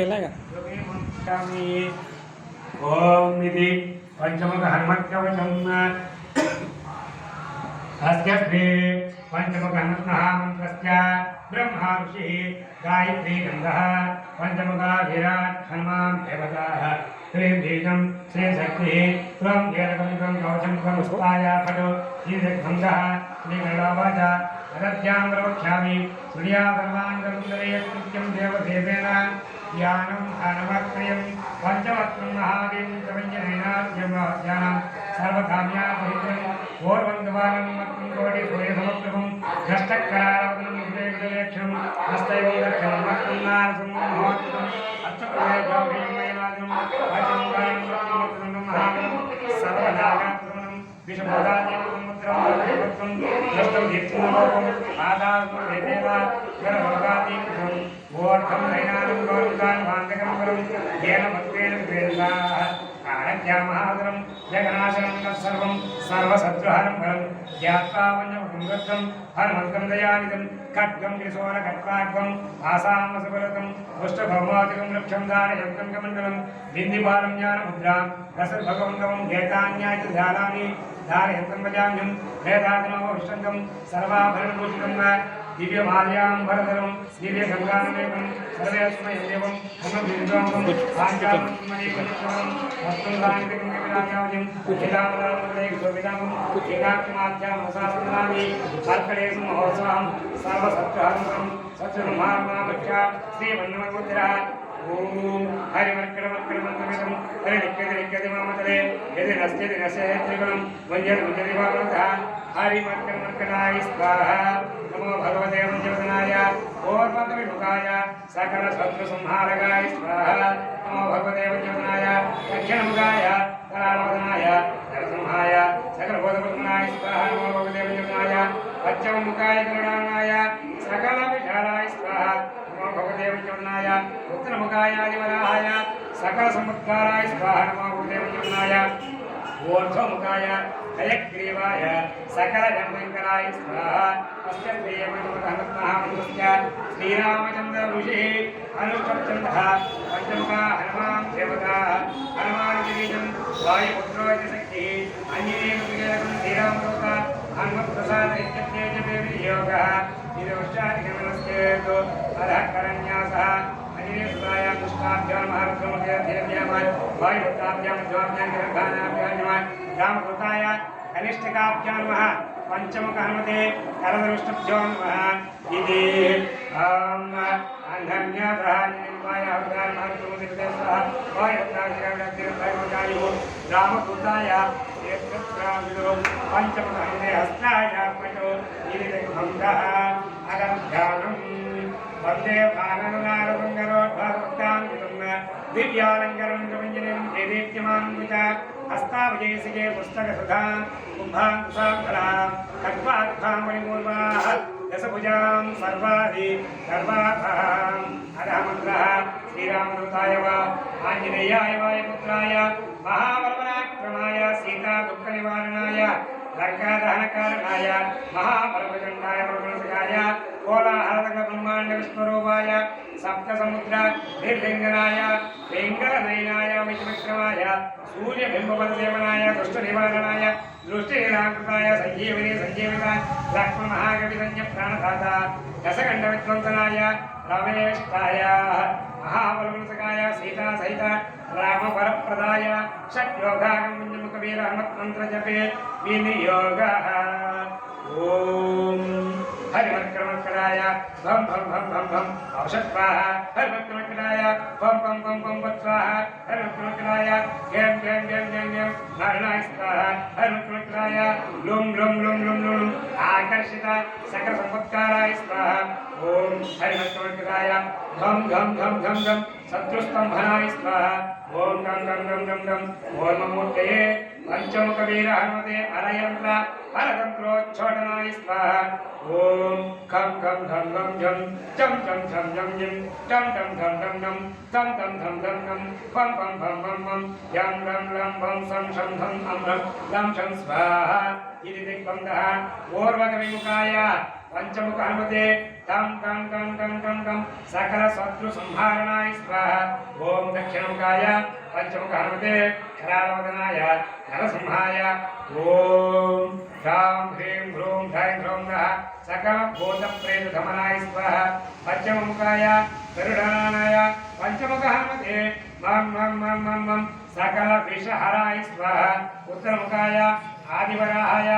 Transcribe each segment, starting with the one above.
ఇలాగ ఓం ఇది పంచముఖ హనుమత్కవచం అస్య శ్రీ పంచముఖ హనుమన్మహామంత్రస్య బ్రహ్మా ఋషిః గాయత్రీ గంధః పంచముఖ విరాట్ హనుమాన్ దేవతాః శ్రీం బీజం శ్రీ శక్తిః త్వం ఏకమిదం కవచం పుష్పాయ ఫటో శ్రీగంధః శ్రీగణావాచ అదధ్యాం ప్రవక్ష్యామి సూర్యా సర్వాంగసుందరేత్యం దేవదేవేన జ్ఞానం హనుమత్ప్రియం పంచవక్రం మహాదేవం ప్రపంచనైనాద్యం సర్వకామ్యాపరిత్రం ఓర్వంగవానం మత్తం కోటి సూర్యసమప్రభం నష్టకరావతం ఉద్వేగలేక్షం హస్తైవం దక్షిణం మత్తం నారసం మహోత్తం అచ్చప్రవేశోభిమయనాదం వచంగానం మత్తం మహాబలం సర్వనాగప్రమణం విషమోదాదేవముద్రం భక్తం నష్టం దీప్తినలోకం ఆదాసం దేవ గర్భగాదీకృతం ఓర్ధం నైనానం గౌరవాన్ వాంతకం వరం ఏన మత్వేన వేదాః ఆరధ్యామహాదరం జగనాశనం సర్వం సర్వశత్రుహరం ఫలం జ్ఞాత్వా వంజమృతం హనుమంతం దయానిధం ఖడ్గం త్రిశూల ఖట్వాగ్వం ఆసామసఫలతం పుష్టభౌమాతికం వృక్షం దారయంతం కమండలం బిందిపాలం జ్ఞానముద్రాం రసర్భగవంగవం గేతాన్యాయ ధ్యానాని ధారయంతం భజామ్యం వేదాగ్నో విష్టంతం సర్వాభరణభూషితం దివ్యమాల్యాంబరధరం దివ్యగంగానమేకం సర్వేస్మయం దేవం హనుమద్విద్వాంసం ఆచార్యమణికం వస్తుందానికం విరాజాయం చిదామరామదేశోభిదామం ఏకాక్షమాధ్యామసాసనామి కర్కటేశం మహోత్సవం సర్వసత్రహరం సత్యమార్మాభక్ష శ్రీవన్నమముద్ర ఓం హరిమర్కరమర్కరమంత్రమిదం హరినిక్యతి మామతలే యది నశ్యతి నశ్యేత్రిగుణం వంజతి వంజతి వామృత హరిమర్కరమర్కరాయ స్వాహ నమో భగవతే వంజవదనాయ ఓర్వకవిముఖాయ సకల శత్రు సంహారకాయ స్వాహ నమో భగవతే వంజవదనాయ దక్షిణముఖాయ కరాళవదనాయ నరసింహాయ సకల బోధపద్మనాయ స్వాహ నమో భగవతే వంజవదనాయ పశ్చిమముఖాయ కరుణానాయ సకల విశాలాయ స్వాహ నమో భగవతే వంజవదనాయ ఉత్తరముఖాయాదివరాహాయ సకల సంపత్కారాయ స్వాహ నమో భగవతే వంజవదనాయ ఊర్ధ్వముఖాయ హయగ్రీవాయ సకల జన్మకరాయ స్వాహ అస్య ప్రియమనుమహమస్య శ్రీరామచంద్ర ఋషి అనుష్టచంద్ర పంచముఖ హనుమాన్ దేవతా హనుమాన్ గిరిజం వాయుపుత్రోజ శక్తి అంజనేయం శ్రీరామదూత హనుమత్ప్రసాద ఇత్యేజ వియోగ ఇది ఉష్టాధికమనస్కేతో అధఃకరణ్యాస అంజనేయసుతాయ దుష్టాభ్యాం మహారుద్రమధ్యామాయ వాయుపుత్రాభ్యాం జ్వాభ్యాం గర్భానాభ్యాం రామకృతాయ కనిష్ఠికాభ్యాం నమః పంచముఖ హనుమతే కరదృష్టభ్యో నమః ఇది రామకృతాయ పంచముఖ హనుమతే హస్తాయ పటో ఇది అగధ్యానం వందే భారనారదంగరోద్భాగోక్తాంకితం దివ్యాలంకరం ప్రపంచనం దేదీప్యమానం విచ హస్తావజేసికే పుస్తకసుధాం కుంభాంకుశాంబలాం ఖడ్వాగ్భాం మణిమూర్వాః దశభుజాం సర్వాధి సర్వాభాం అధమంత్రః శ్రీరామదూతాయ వా ఆంజనేయాయ వాయుపుత్రాయ మహాబలపరాక్రమాయ సీతా దుఃఖ నివారణాయ లంకాదహనకారణాయ మహాబలప్రచండాయ ప్రపంచకాయ కోలాహలక బ్రహ్మాండ విశ్వరూపాయ సప్త సముద్ర నిర్లింగనాయ వెంకటనయనాయ విష్ణువిక్రమాయ సూర్యబింబవదేవనాయ దుష్ట నివారణాయ దృష్టి నిరాకృతాయ సంజీవిని సంజీవిత లక్ష్మణ మహాకవి సంజ ప్రాణదాత దశకండ విధ్వంసనాయ రమేష్టాయ మహాబలవనసకాయ సీతా సహిత రామవరప్రదాయ షట్యోగాగం పుణ్యముఖ వీర హనుమత్మంత్ర జపే వినియోగ ఓం హరిమర్కరమర్కరాయ భం భం భం భం భం ఔషధ్వాహ హరిమర్కరమర్కరాయ భం భం భం భం వత్స్వాహ హరిమర్కరమర్కరాయ గేం గేం గేం గేం గేం నారాయణ స్వాహ హరిమర్కరమర్కరాయ లుం లుం లుం లుం లుం ఆకర్షిత సకల సంపత్కారాయ స్వాహ ఓం హరిమర్కరమర్కరాయ ఘం ఘం ఘం ఘం ఘం శత్రుస్తంభనాయ స్వాహ ఓం గం గం గం గం గం ఓర్మమూర్తయే పంచముఖ వీర హనుమతే అరయంత్ర అరతంత్రోచ్ఛోటనాయ స్వాహ ఓం ఖం ఖం ధం గం జం జం జం జం జం జం టం టం ధం ధం ధం తం తం ధం ధం ధం పం పం పం పం పం యం రం రం పం సం శం ధం అం రం లం శం స్వాహ ఇది దిగ్బంధః ఓర్వకవిముఖాయ पंचमुख हनुमते तं तं तं तं तं तं सकल शत्रु संहारणाय स्वाहा ओम दक्षिणमुखाय पंचमुख हनुमते करालवदनाय नरसिंहाय ओम ह्रां ह्रीं ह्रूं ह्रैं ह्रौं नः सकल भूत प्रेत धमनाय स्वाहा पंचमुखाय गरुडानाय पंचमुख हनुमते मं मं मं मं मं सकल विषहराय स्वाहा उत्तरमुखाय आदिवराहाय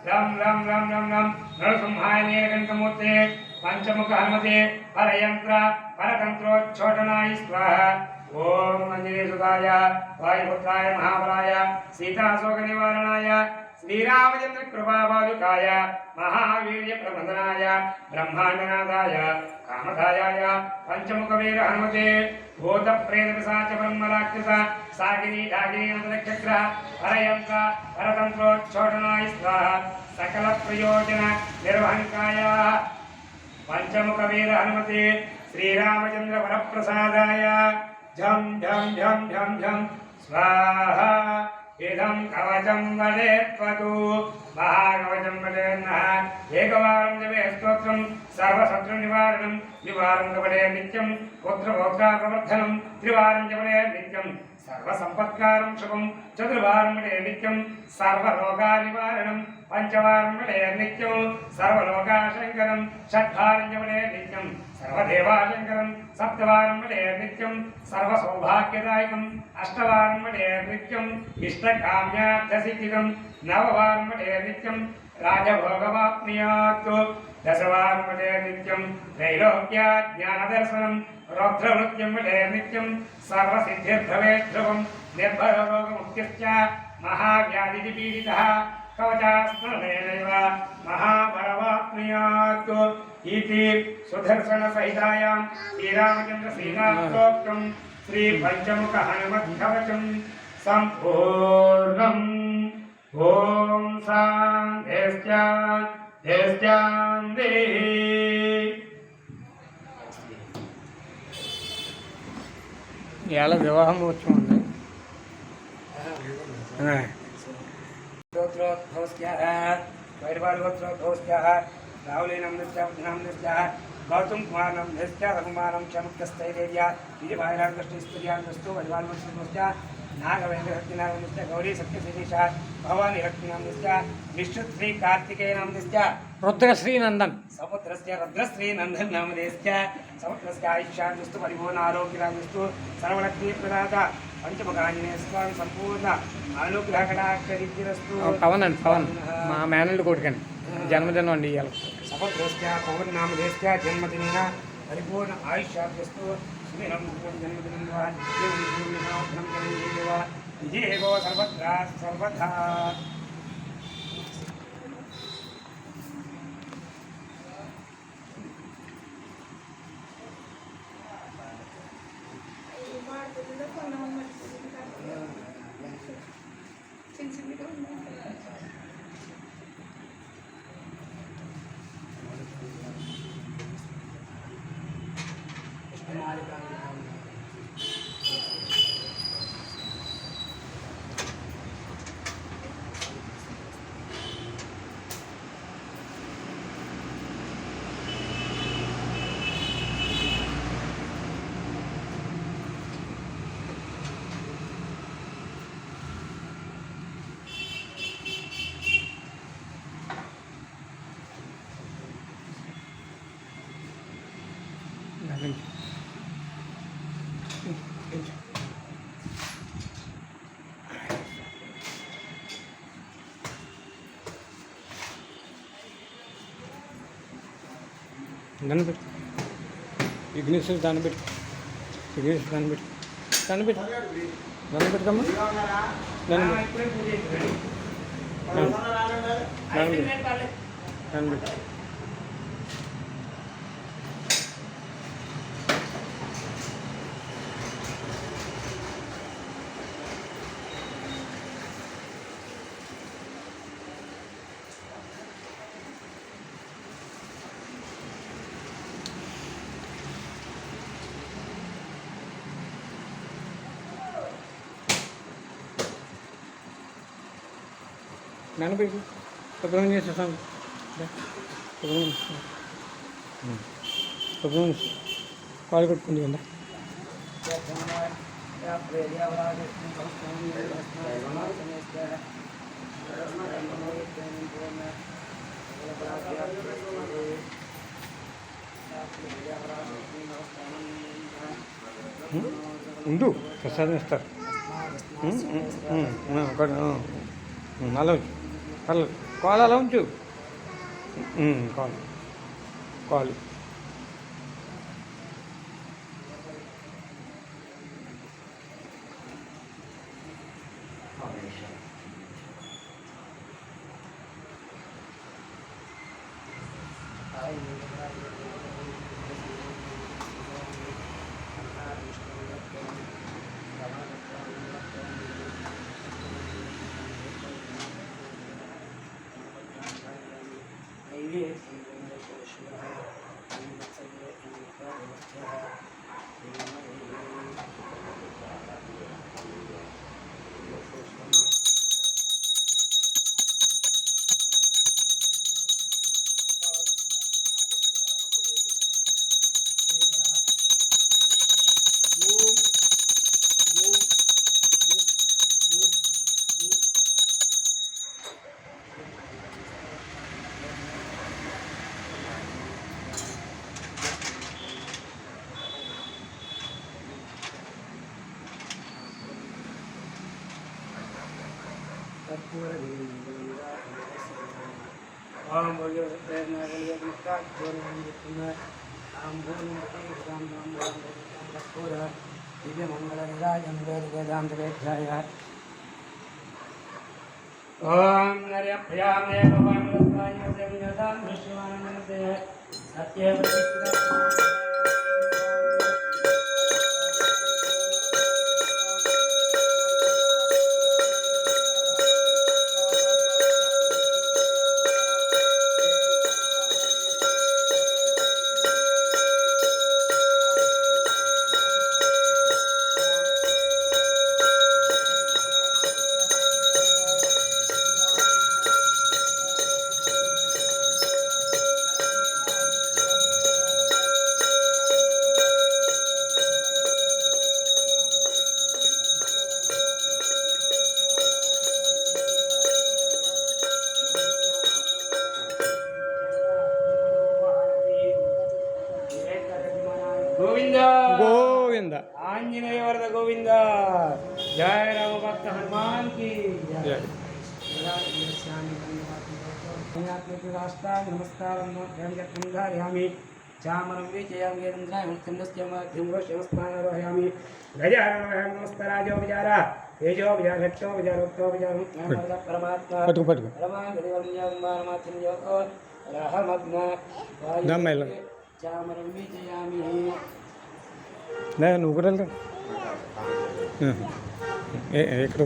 लं लं लं लं लं नरसिंहाय नीलकण्ठमूर्ते पंचमुख हनुमते परयंत्र परतंत्रोच्चाटनाय स्वाहा ओम अंजनेसुताय वायुपुत्राय महाबलाय सीताशोक निवारणाय श्रीरामचंद्र कृपापादुकाय महावीर्य प्रबंधनाय ब्रह्मांडनाथाय कामधायाय पंचमुखवीर हनुमते भूत प्रेत पिशाच ब्रह्म राक्षस सागिनी डागिनी नक्षत्र परयंत्र परतंत्रोच्चाटनाय स्वाहा सकल प्रयोजन निर्वहणकाय पंचमुखवीर हनुमते श्रीरामचंद्र वरप्रसादाय झं झं झं झं झं स्वाहा इदं कवचं वदेत्वतु महाकवचं वदेन्नः एकवारं जपे स्तोत्रं सर्वशत्रुनिवारणं द्विवारं जपे नित्यं पुत्रपौत्राप्रवर्धनं त्रिवारं जपे नित्यं सर्वसम्पत्कारं शुभं चतुर्वारं जपे नित्यं सर्वरोगनिवारणं पंचवारं जपे नित्यं सर्वलोकाशङ्करं षट्वारं जपे नित्यं सर्वदेवाशङ्करं सप्तवारं जपे नित्यं सर्वसौभाग्यदायकं अष्टवारं जपे नित्यं इष्टकाम्यार्थसिद्धिदं नववारं जपे नित्यं राजभोगवाप्नुयात् दशवारं जपे नित्यं त्रैलोक्यज्ञानदर्शनं रौद्रनृत्यं जपे नित्यं सर्वसिद्धिर्भवेत् ध्रुवं निर्भयरोगमुक्तिश्च महाव्याधिपीडितः कवचास्मरणेनैव महाबलवाप्नुयात् इति सुदर्शनसहितायां श्रीरामचन्द्र सीतास्तोत्रं श्रीपञ्चमुख हनुमत्कवचं सम्पूर्णम् ॐ शान्तिश्चान्तिश्चान्तिः ఇవాళ వివాహం వచ్చి ఉంది गोत्रोद्भवस्याः वैरवालगोत्रोद्भवस्याः राहुलीनाम्नस्याः गौतम कुमारनाम्नस्याः रघुमानं च मुक्तस्थैर्या विजयभायरामकृष्णस्तुर्यान्तस्तु वैरवालगोत्रोद्भवस्याः नागवेन्द्रहत्तिनाम्नस्य गौरी सत्यशेषः भवानी हत्तिनाम्नस्य विष्णुश्री कार्तिकेयनाम्नस्य రుద్రశ్రీనందన్ समुद्रस्य रुद्रश्रीनन्दन नामधेयस्य समुद्रस्य आयुष्यान्तस्तु परिपूर्णारोग्यरामस्तु सर्वलक्ष्मीप्रदाता पंचमुखांजनेय स्वामी संपूर्ण अनुग्रहकटाक्षरिद्धिरस्तु పవన్ అండి పవన్ మా మేనల్డ్ కొడుకండి జన్మదినం అండి ఇవాళ समुद्रस्य पौर्णामधेयस्य जन्मदिनेन परिपूर्ण आयुष्याभ्यस्तु सुदिनं जन्मदिनं वा विजये भव सर्वत्र सर्वथा దాన్ని పెట్టు విఘ్నేశ్వరి దాన్ని పెట్టు విఘ్నేశ్వరి దాన్ని పెట్టు దాన్ని పెట్టు దాన్ని పెట్టుకమ్మా దాన్ని దాన్ని పెట్టు నన్ను పెట్టి శుభ్రం చేసేసాను సుబ్రహ్మణ్యం కాలు కొట్టుకుంది కదా. ఉండు ప్రసాదం ఇస్తారు. అలా ఉంచు, పర్లేదు. కాలు అలా ఉంచు. కాలు కాలు ओम नर्यभ्यामे भगवान् यदां विश्वानन्दते सत्यं गोविंद गोविंद आंजनेय वरद गोविंद जय राम भक्त हनुमान की जय। नमस्कारं चामरं विजयामि गजहरणं नमस्काराजो विचार तेजो विचार घट्टो विचार भक्तो विचार परमात्मा चामरं विजयामि నువ్వు కూడా వెళ్తా. ఎక్కడ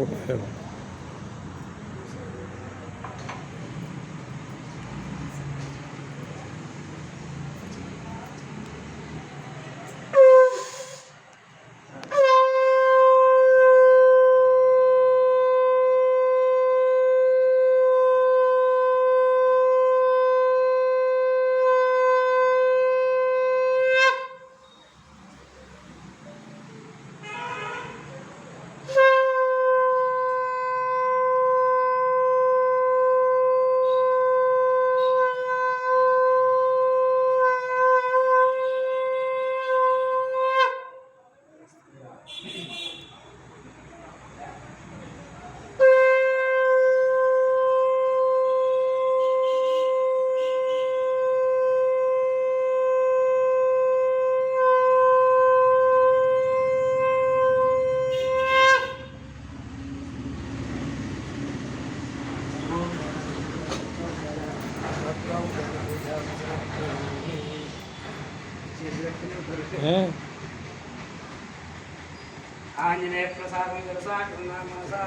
आंजनेय प्रसाद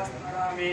स्मरामि।